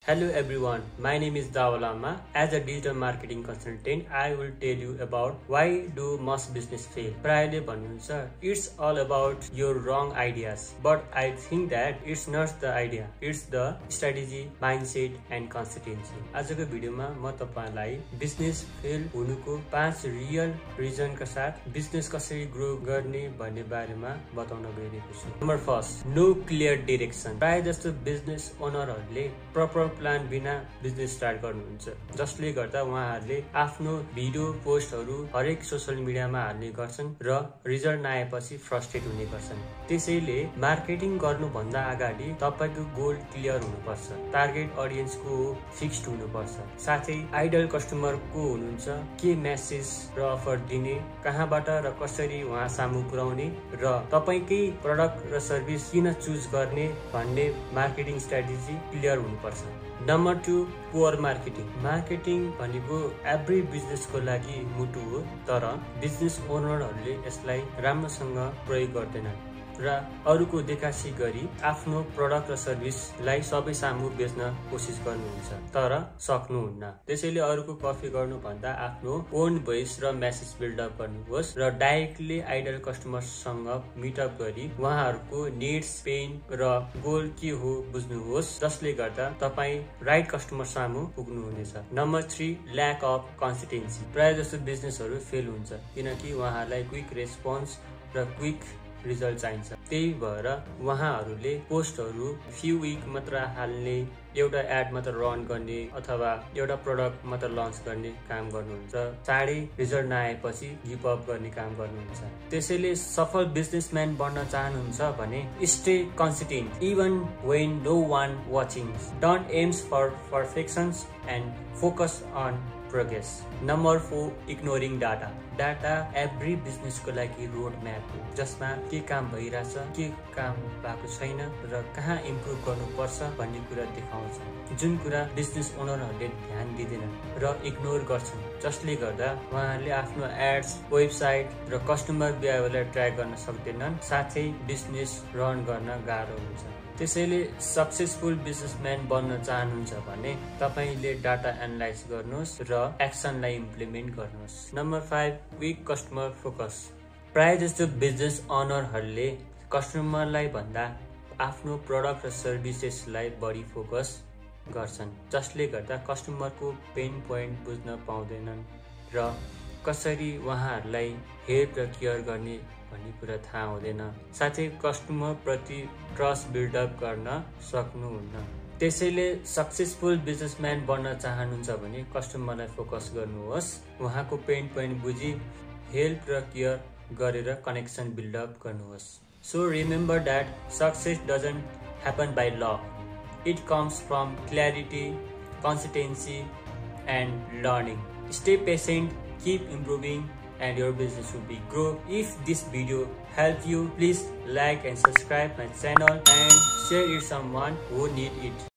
Hello everyone, my name is Dawal Amma. As a digital marketing consultant, I will tell you about why do most business fail. प्रायले भन्नुहुन्छ it's all about your wrong ideas, but I think that it's not the idea, it's the strategy, mindset and consistency. आजको भिडियोमा म तपाईलाई business fail हुनुको 5 real रिजनका साथ business कसरी grow गर्ने भन्ने बारेमा बताउन गइरहेको छु। Number first, no clear direction. प्राय जस्तो बिजनेस ओनरहरूले प्रपर प्लान बिना बिजनेस स्टार्ट गर्नुहुन्छ, जसले गर्दा उहाँहरूले आफ्नो भिडियो पोस्टहरू हरेक सोशल मिडियामा हाल्ने गर्छन् र रिजल्ट नआएपछि फ्रस्ट्रेट हुने गर्छन्। त्यसैले मार्केटिङ गर्नुभन्दा अगाडि तपाईको गोल क्लियर हुनुपर्छ, टार्गेट अडियन्सको फिक्स्ड हुनुपर्छ, साथै आइडल कस्टमर को हुनुहुन्छ, के मेसेज र अफर दिने, कहाँबाट र कसरी उहाँ सामु पुर्याउने र तपाईकै प्रोडक्ट र सर्भिस किन चुज गर्ने भन्ने मार्केटिङ स्ट्र्याटेजी क्लियर हुनुपर्छ। Number 2, poor marketing. मार्केटिङ भनेको एभ्री बिजनेसको लागि मुटु हो, तर बिजनेस ओनरहरूले यसलाई राम्रोसँग प्रयोग गर्दैनन् र अरूको देखासी गरी आफ्नो प्रोडक्ट र सर्भिसलाई सबै सामु बेच्न कोसिस गर्नुहुन्छ, तर सक्नुहुन्न। त्यसैले अरूको कपी गर्नुभन्दा आफ्नो ओन भोइस र मेसेज बिल्डअप गर्नुहोस् र डाइरेक्टली आइडल कस्टमरसँग मिटअप गरी उहाँहरूको निड्स, पेन र गोल के हो बुझ्नुहोस्, जसले गर्दा तपाईँ राइट कस्टमर सामु पुग्नुहुनेछ। Number 3, lack of consistency. प्राय जस्तो बिजनेसहरू फेल हुन्छ किनकि उहाँहरूलाई क्विक रेस्पोन्स र क्विक रिजल्ट चाहिन्छ। त्यही भएर उहाँहरूले पोस्टहरू फ्यु विक मात्र हाल्ने, एउटा एड मात्र रन गर्ने अथवा एउटा प्रोडक्ट मात्र लन्च गर्ने काम गर्नुहुन्छ, चाँडै रिजल्ट नआएपछि गिभ अप गर्ने काम गर्नुहुन्छ। त्यसैले सफल बिजनेसम्यान बन्न चाहनुहुन्छ भने stay consistent even when no one watching. Don't aims for perfections and focus on progress. Number 4, ignoring data. Data every बिजनेसको लागि रोड म्याप हो, जसमा के काम भइरहेछ, के काम भएको छैन र कहाँ इम्प्रुभ गर्नुपर्छ भन्ने कुरा देखाउँछ, जुन कुरा बिजनेस ओनरहरूले ध्यान दिँदैनन् र इग्नोर गर्छन्, जसले गर्दा उहाँहरूले आफ्नो एड्स, वेबसाइट र कस्टमर बिहेभियरलाई ट्र्याक गर्न सक्दैनन्, साथै बिजनेस रन गर्न गाह्रो हुन्छ। त्यसैले सक्सेसफुल बिजनेसम्यान बन्न चाहनुहुन्छ भने तपाईले डाटा एनालाइज गर्नुहोस् र एक्सनलाई इम्प्लिमेन्ट गर्नुहोस्। Number 5, weak customer focus. प्राय जस्तो बिजनेस ओनरहरूले कस्टमरलाई भन्दा आफ्नो प्रोडक्ट र सर्भिसेसलाई बढी फोकस गर्छन्, जसले गर्दा कस्टमरको पेन पोइन्ट बुझ्न पाउँदैनन् र कसरी उहाँहरूलाई हेल्प र केयर गर्ने भन्ने कुरा थाहा हुँदैन, साथै कस्टमर प्रति ट्रस्ट बिल्डअप गर्न सक्नुहुन्न। त्यसैले सक्सेसफुल बिजनेसम्यान बन्न चाहनुहुन्छ भने कस्टमरलाई फोकस गर्नुहोस्, उहाँको पेन पोइन्ट बुझी हेल्प र केयर गरेर कनेक्सन बिल्डअप गर्नुहोस्। So remember that success doesn't happen by lock, it comes from clarity, consistency and learning. Stay patient, keep improving, and your business will be grow. If this video helped you, please like and subscribe my channel and share it someone who need it.